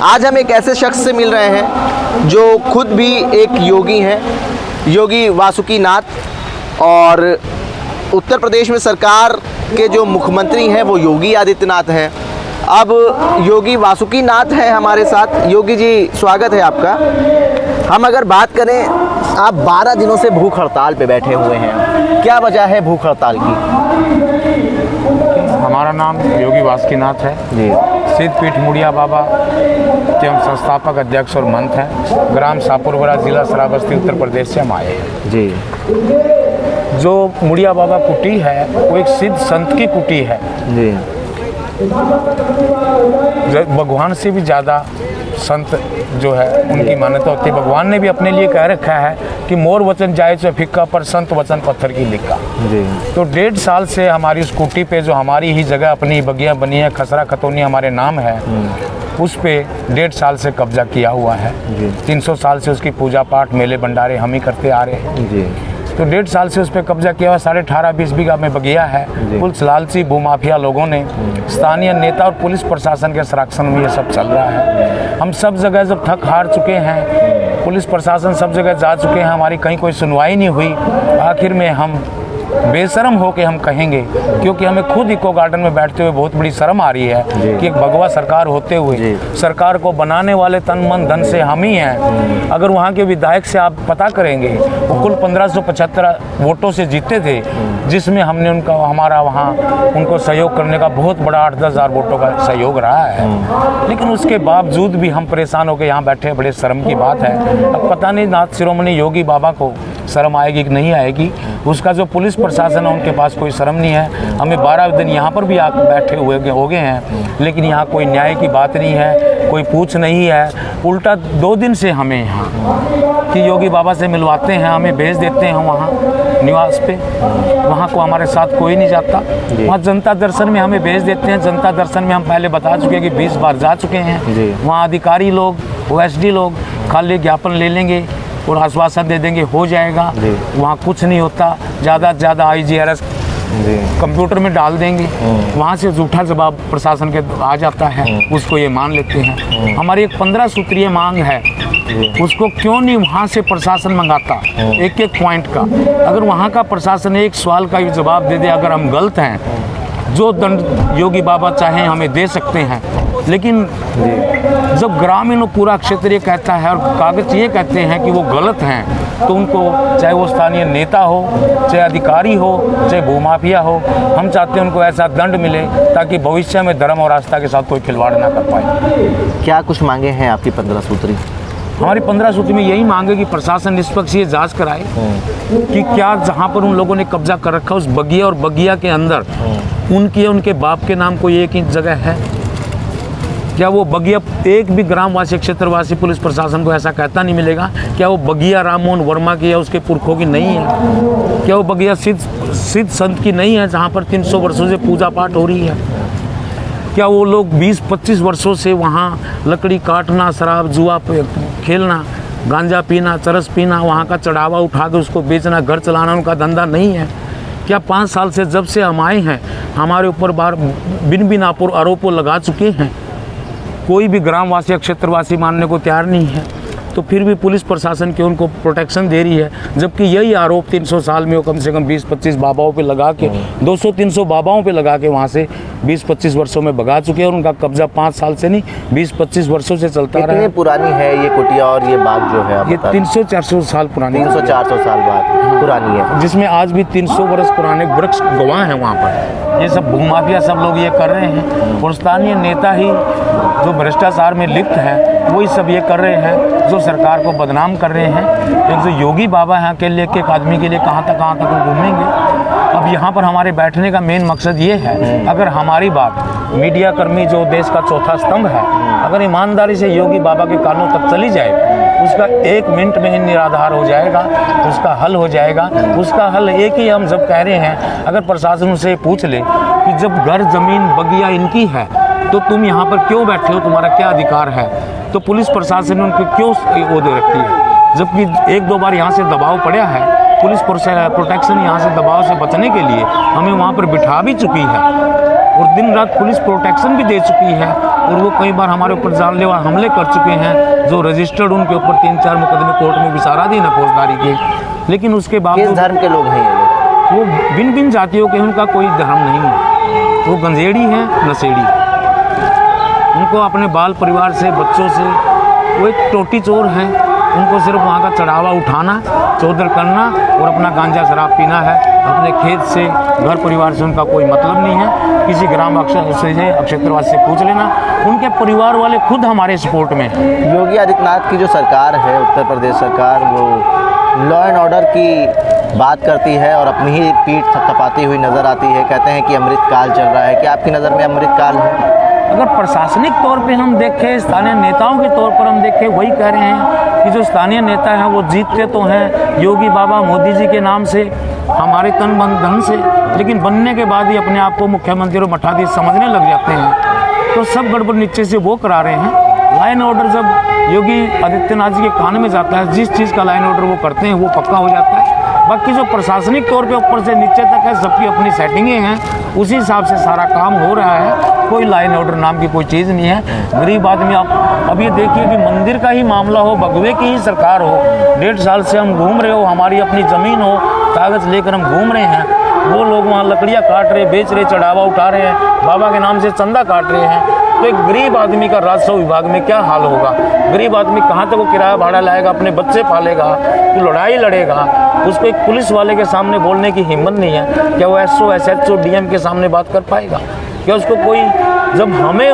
आज हम एक ऐसे शख्स से मिल रहे हैं जो खुद भी एक योगी हैं, योगी वासुकीनाथ। और उत्तर प्रदेश में सरकार के जो मुख्यमंत्री हैं वो योगी आदित्यनाथ हैं। अब योगी वासुकीनाथ हैं हमारे साथ। योगी जी, स्वागत है आपका। हम अगर बात करें, आप 12 दिनों से भूख हड़ताल पे बैठे हुए हैं, क्या वजह है भूख हड़ताल की? हमारा नाम योगी वासुकीनाथ है जी। सिद्धपीठ मुड़िया बाबा के हम संस्थापक अध्यक्ष और मंत हैं। ग्राम सापुरबरा, जिला श्रावस्ती, उत्तर प्रदेश से हम आए हैं जी। जो मुड़िया बाबा कुटी है वो एक सिद्ध संत की कुटी है जी। भगवान से भी ज़्यादा संत जो है उनकी मान्यता होती है। भगवान ने भी अपने लिए कह रखा है कि मोर वचन जाए तो फिक्का, पर संत वचन पत्थर की लिखा। जी। तो 1.5 साल से हमारी उस कुटी पे, जो हमारी ही जगह अपनी बगिया बनी है, खसरा खतौनी हमारे नाम है, उस पे 1.5 साल से कब्जा किया हुआ है। 300 साल से उसकी पूजा पाठ, मेले भंडारे हम ही करते आ रहे हैं जी। तो 1.5 साल से उस पर कब्जा किया हुआ। 18.5-20 बीघा में बगिया है। कुछ लालची भूमाफिया लोगों ने, स्थानीय नेता और पुलिस प्रशासन के संरक्षण में ये सब चल रहा है। हम सब जगह जब थक हार चुके हैं, पुलिस प्रशासन सब जगह जा चुके हैं, हमारी कहीं कोई सुनवाई नहीं हुई। आखिर में हम बेशरम हो के हम कहेंगे, क्योंकि हमें खुद इको गार्डन में बैठते हुए बहुत बड़ी शर्म आ रही है कि एक भगवा सरकार होते हुए सरकार को बनाने वाले तन मन धन से हम ही हैं। अगर वहाँ के विधायक से आप पता करेंगे, वो कुल 1575 वोटों से जीते थे, जिसमें हमने हमारा वहाँ उनको सहयोग करने का बहुत बड़ा 8-10 हज़ार वोटों का सहयोग रहा है। लेकिन उसके बावजूद भी हम परेशान होकर यहाँ बैठे, बड़े शर्म की बात है। अब पता नहीं नाथ शिरोमणि योगी बाबा को शर्म आएगी कि नहीं आएगी। उसका जो पुलिस प्रशासन है उनके पास कोई शर्म नहीं है। हमें 12 दिन यहाँ पर भी आकर बैठे हुए हो गए हैं, लेकिन यहाँ कोई न्याय की बात नहीं है, कोई पूछ नहीं है। उल्टा 2 दिन से हमें यहाँ कि योगी बाबा से मिलवाते हैं, हमें भेज देते हैं वहाँ निवास पे। वहाँ को हमारे साथ कोई नहीं जाता। वहाँ जनता दर्शन में हमें भेज देते हैं। जनता दर्शन में हम पहले बता चुके हैं कि 20 बार जा चुके हैं। वहाँ अधिकारी लोग, OSD लोग खाली ज्ञापन ले लेंगे और आश्वासन दे देंगे हो जाएगा। वहाँ कुछ नहीं होता। ज़्यादा से ज़्यादा IGRS कंप्यूटर में डाल देंगे, वहाँ से झूठा जवाब प्रशासन के आ जाता है, उसको ये मान लेते हैं। हमारी एक 15 सूत्रीय मांग है, उसको क्यों नहीं वहाँ से प्रशासन मंगाता एक एक पॉइंट का। अगर वहाँ का प्रशासन एक सवाल का भी जवाब दे दे, अगर हम गलत हैं, जो दंड योगी बाबा चाहें हमें दे सकते हैं। लेकिन जब ग्रामीण पूरा क्षेत्र ये कहता है और कागज ये कहते हैं कि वो गलत हैं, तो उनको, चाहे वो स्थानीय नेता हो, चाहे अधिकारी हो, चाहे भूमाफिया हो, हम चाहते हैं उनको ऐसा दंड मिले ताकि भविष्य में धर्म और आस्था के साथ कोई खिलवाड़ ना कर पाए। क्या कुछ मांगे हैं आपकी 15 सूत्री? हमारी 15 सूत्री में यही मांगे कि प्रशासन निष्पक्ष ये जांच कराए कि क्या जहाँ पर उन लोगों ने कब्जा कर रखा उस बगिया और बगिया के अंदर उनके बाप के नाम कोई एक ही जगह है क्या? वो बगिया एक भी ग्रामवासी, क्षेत्रवासी, पुलिस प्रशासन को ऐसा कहता नहीं मिलेगा। क्या वो बगिया राम मोहन वर्मा की या उसके पुरखों की नहीं है? क्या वो बगिया सिद्ध संत की नहीं है जहाँ पर 300 वर्षों से पूजा पाठ हो रही है? क्या वो लोग 20-25 वर्षों से वहाँ लकड़ी काटना, शराब जुआ खेलना, गांजा पीना, चरस पीना, वहाँ का चढ़ावा उठा के उसको बेचना, घर चलाना उनका धंधा नहीं है? क्या 5 साल से जब से हम आए हैं हमारे ऊपर बिन आरोपों लगा चुके हैं? कोई भी ग्रामवासी या क्षेत्रवासी मानने को तैयार नहीं है। तो फिर भी पुलिस प्रशासन की उनको प्रोटेक्शन दे रही है, जबकि यही आरोप 300 साल में वो कम से कम 20-25 बाबाओं पे लगा के, 200-300 बाबाओं पे लगा के वहाँ से 20-25 वर्षों में भगा चुके हैं। और उनका कब्जा 5 साल से नहीं, 20-25 वर्षों से चलता रहा है। कितनी पुरानी है ये कुटिया और ये बाग जो है? ये 300-400 साल पुरानी, 300-400 साल बाद पुरानी है, जिसमें आज भी 300 वर्ष पुराने वृक्ष गवाह हैं वहाँ पर। ये सब भूमाफिया सब लोग ये कर रहे हैं, और स्थानीय नेता ही जो भ्रष्टाचार में लिप्त हैं वही सब ये कर रहे हैं, जो सरकार को बदनाम कर रहे हैं। एक जो योगी बाबा हैं अकेले एक आदमी के लिए कहाँ तक वो घूमेंगे। अब यहाँ पर हमारे बैठने का मेन मकसद ये है, अगर हमारी बात मीडिया कर्मी जो देश का चौथा स्तंभ है, अगर ईमानदारी से योगी बाबा के कानों तक चली जाए, उसका 1 मिनट में ही निराधार हो जाएगा, उसका हल हो जाएगा। उसका हल एक ही हम जब कह रहे हैं, अगर प्रशासन से पूछ ले कि जब घर जमीन बगिया इनकी है तो तुम यहाँ पर क्यों बैठे हो, तुम्हारा क्या अधिकार है, तो पुलिस प्रशासन ने उनको क्यों वो दे रखी है? जबकि 1-2 बार यहाँ से दबाव पड़ा है, पुलिस प्रोटेक्शन यहाँ से दबाव से बचने के लिए हमें वहाँ पर बिठा भी चुकी है। और दिन रात पुलिस प्रोटेक्शन भी दे चुकी है, और वो कई बार हमारे ऊपर जानलेवा हमले कर चुके हैं, जो रजिस्टर्ड उनके ऊपर 3-4 मुकदमे कोर्ट में विचाराधीन है फौजदारी के। लेकिन उसके किस बावजूद धर्म के लोग हैं ये लोग? वो भिन्न भिन्न जातियों के, उनका कोई धर्म नहीं है, वो गंजेड़ी हैं, नशेड़ी। उनको अपने बाल परिवार से, बच्चों से, वो एक टोटी चोर हैं। उनको सिर्फ वहाँ का चढ़ावा उठाना, चौधर करना और अपना गांजा शराब पीना है। अपने खेत से, घर परिवार से उनका कोई मतलब नहीं है। किसी ग्राम अक्षेत्रवासी से पूछ लेना, उनके परिवार वाले खुद हमारे सपोर्ट में हैं। योगी आदित्यनाथ की जो सरकार है, उत्तर प्रदेश सरकार, वो लॉ एंड ऑर्डर की बात करती है और अपनी ही पीठ थपथपाती हुई नज़र आती है। कहते हैं कि अमृतकाल चल रहा है। क्या आपकी नज़र में अमृतकाल है? अगर प्रशासनिक तौर पे हम देखें, स्थानीय नेताओं के तौर पर हम देखें, वही कह रहे हैं कि जो स्थानीय नेता हैं वो जीतते तो हैं योगी बाबा मोदी जी के नाम से, हमारे तन मन धन से, लेकिन बनने के बाद ही अपने आप को मुख्यमंत्री और मठाधीश समझने लग जाते हैं। तो सब गड़बड़ नीचे से वो करा रहे हैं। लाइन ऑर्डर जब योगी आदित्यनाथ जी के कान में जाता है, जिस चीज़ का लाइन ऑर्डर वो करते हैं वो पक्का हो जाता है। बाकी जो प्रशासनिक तौर पे ऊपर से नीचे तक है, सबकी अपनी सेटिंगें हैं, उसी हिसाब से सारा काम हो रहा है। कोई लाइन ऑर्डर नाम की कोई चीज़ नहीं है। गरीब आदमी, आप अब ये देखिए कि मंदिर का ही मामला हो, भगवे की ही सरकार हो, 1.5 साल से हम घूम रहे हो, हमारी अपनी ज़मीन हो, कागज़ लेकर हम घूम रहे हैं, वो लोग वहाँ लकड़ियाँ काट रहे, बेच रहे, चढ़ावा उठा रहे हैं, बाबा के नाम से चंदा काट रहे हैं। तो एक गरीब आदमी का राजस्व विभाग में क्या हाल होगा? गरीब आदमी कहाँ तक वो किराया भाड़ा लाएगा, अपने बच्चे पालेगा, तो लड़ाई लड़ेगा। उसको एक पुलिस वाले के सामने बोलने की हिम्मत नहीं है। क्या वो एसओ, एसएचओ, डीएम के सामने बात कर पाएगा? क्या उसको कोई, जब हमें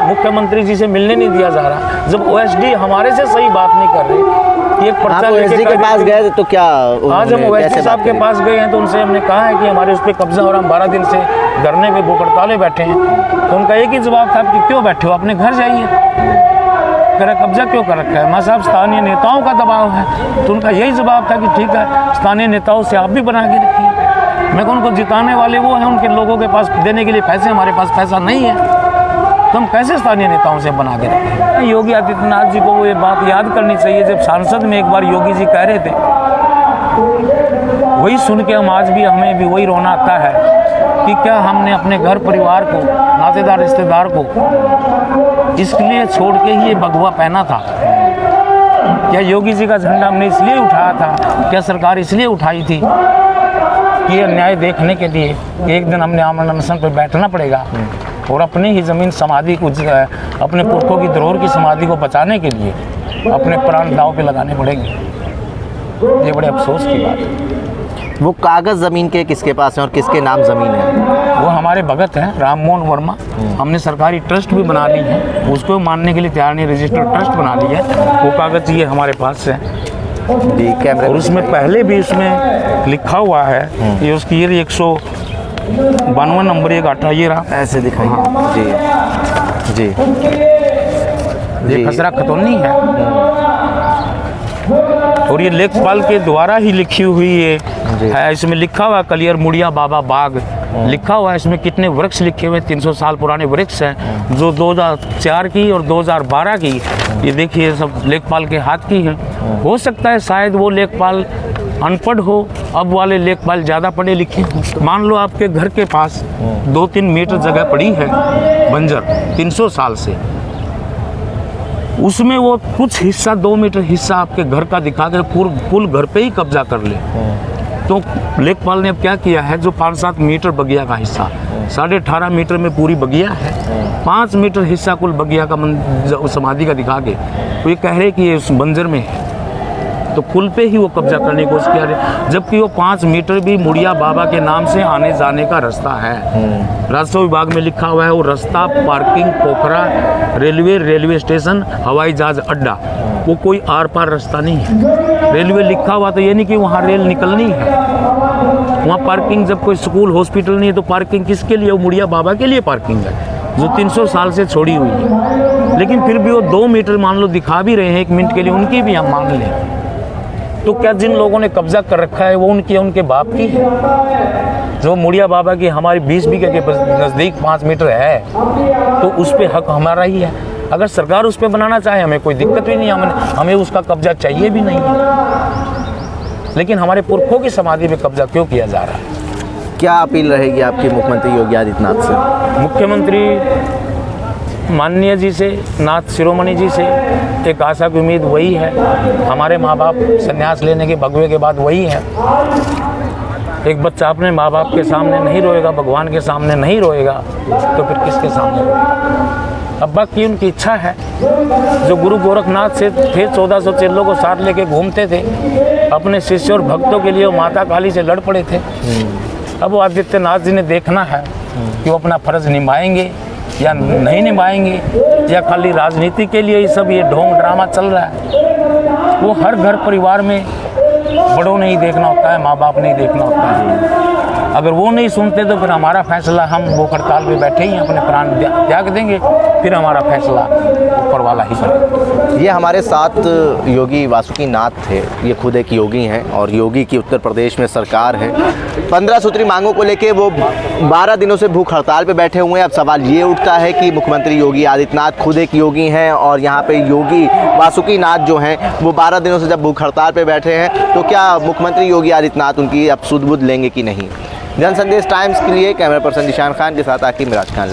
मुख्यमंत्री जी से मिलने नहीं दिया जा रहा, जब ओएसडी हमारे से सही बात नहीं कर रहे, एक पर्चा ओएसडी के पास गए तो क्या आज हम ओएसडी साहब के पास गए हैं तो उनसे हमने कहा है कि हमारे उस पर कब्जा और हम 12 दिन से धरने पे भूख हड़ताल बैठे हैं। तो उनका एक ही जवाब था कि क्यों बैठे हो, अपने घर जाइए, तेरा कब्जा क्यों कर रखा है? मैं साहब स्थानीय नेताओं का दबाव है। तो उनका यही जवाब था कि ठीक है, स्थानीय नेताओं से आप भी बना के रखिए। मैं उनको जिताने वाले वो हैं, उनके लोगों के पास देने के लिए पैसे, हमारे पास पैसा नहीं है, तो हम कैसे स्थानीय नेताओं से बना के रखें? योगी आदित्यनाथ जी को वो ये बात याद करनी चाहिए, जब सांसद में एक बार योगी जी कह रहे थे, वही सुन के हम आज भी, हमें भी वही रोना आता है कि क्या हमने अपने घर परिवार को, नातेदार रिश्तेदार को इसके लिए छोड़ के ही ये भगवा पहना था? क्या योगी जी का झंडा हमने इसलिए उठाया था? क्या सरकार इसलिए उठाई थी कि ये अन्याय देखने के लिए कि एक दिन हमने आमरण अनशन पर बैठना पड़ेगा और अपनी ही ज़मीन समाधि को, अपने पुरखों की धरोहर की समाधि को बचाने के लिए अपने प्राण दांव पे लगाने पड़ेंगे? ये बड़े अफसोस की बात है। वो कागज़ ज़मीन के किसके पास है और किसके नाम ज़मीन है? वो हमारे भगत हैं राम मोहन वर्मा। हमने सरकारी ट्रस्ट भी बना ली है, उसको मानने के लिए तैयार नहीं, रजिस्टर्ड ट्रस्ट बना ली है। वो कागज़ ये हमारे पास है जी, कैमरे, और उसमें पहले भी उसमें लिखा हुआ है कि उसकी ये 152 नंबर एक 8 ये रहा, ऐसे दिखाइए। जी जी, ये खसरा खतौनी है और ये लेखपाल के द्वारा ही लिखी हुई ये है। इसमें लिखा हुआ कलियर मुड़िया बाबा बाग लिखा हुआ है। इसमें कितने वृक्ष लिखे हुए, 300 साल पुराने वृक्ष हैं, जो 2004 की और 2012 की, ये देखिए सब लेखपाल के हाथ की है। हो सकता है शायद वो लेखपाल अनपढ़ हो, अब वाले लेखपाल ज़्यादा पढ़े लिखे हों। मान लो आपके घर के पास 2-3 मीटर जगह पड़ी है बंजर 300 साल से, उसमें वो कुछ हिस्सा 2 मीटर हिस्सा आपके घर का दिखा के कुल घर पे ही कब्जा कर ले, तो लेखपाल ने अब क्या किया है, जो 5-7 मीटर बगिया का हिस्सा, 18.5 मीटर में पूरी बगिया है, 5 मीटर हिस्सा कुल बगिया का समाधि का दिखा के तो ये कह रहे कि ये उस बंजर में है, तो कुल पे ही वो कब्जा करने की कोशिश किया, जबकि वो 5 मीटर भी मुड़िया बाबा के नाम से आने जाने का रास्ता है। राजस्व विभाग में लिखा हुआ है वो रास्ता, पार्किंग, पोखरा, रेलवे स्टेशन, हवाई जहाज अड्डा, वो कोई आर पार रास्ता नहीं है। रेलवे लिखा हुआ तो ये नहीं कि वहाँ रेल निकलनी है, वहाँ पार्किंग, जब कोई स्कूल हॉस्पिटल नहीं है तो पार्किंग किसके लिए? वो मुड़िया बाबा के लिए पार्किंग है, जो 300 साल से छोड़ी हुई है। लेकिन फिर भी वो 2 मीटर मान लो दिखा भी रहे हैं 1 मिनट के लिए, उनकी भी हम मान लें, तो क्या जिन लोगों ने कब्जा कर रखा है वो उनके बाप की है? जो मुड़िया बाबा की हमारी 20 बीघे के नज़दीक 5 मीटर है, तो उस पर हक हमारा ही है। अगर सरकार उस पर बनाना चाहे हमें कोई दिक्कत भी नहीं, हमें उसका कब्जा चाहिए भी नहीं है, लेकिन हमारे पुरखों की समाधि पे कब्जा क्यों किया जा रहा है? क्या अपील रहेगी आपकी मुख्यमंत्री योगी आदित्यनाथ से? मुख्यमंत्री माननीय जी से, नाथ शिरोमणि जी से एक आशा की उम्मीद वही है। हमारे माँ बाप संन्यास लेने के भगवे के बाद वही है। एक बच्चा अपने माँ बाप के सामने नहीं रोएगा, भगवान के सामने नहीं रोएगा, तो फिर किसके सामने रोएगा? अब बाकी उनकी इच्छा है। जो गुरु गोरखनाथ से थे, 1400 चेलों को साथ लेके घूमते थे, अपने शिष्य और भक्तों के लिए वो माता काली से लड़ पड़े थे। अब वो आदित्यनाथ जी ने देखना है कि वो अपना फर्ज निभाएंगे या नहीं निभाएंगे, या खाली राजनीति के लिए ही सब ये ढोंग ड्रामा चल रहा है। वो हर घर परिवार में बड़ों ने ही देखना होता है, माँ बाप ने ही देखना होता है। अगर वो नहीं सुनते तो फिर हमारा फैसला, हम वो हड़ताल पे बैठे ही अपने प्राण त्याग देंगे, फिर हमारा फैसला ऊपर वाला ही करेगा। ये हमारे साथ योगी वासुकीनाथ थे। ये खुद एक योगी हैं और योगी की उत्तर प्रदेश में सरकार है। 15 सूत्री मांगों को लेके वो 12 दिनों से भूख हड़ताल पे बैठे हुए हैं। अब सवाल ये उठता है कि मुख्यमंत्री योगी आदित्यनाथ खुद एक योगी हैं और यहाँ पे योगी वासुकीनाथ जो हैं वो 12 दिनों से जब भूख हड़ताल पे बैठे हैं, तो क्या मुख्यमंत्री योगी आदित्यनाथ उनकी अब सुध बुध लेंगे कि नहीं? जन संदेश टाइम्स के लिए कैमरा पर्सन निशान खान के साथ आकिब मिराज खान।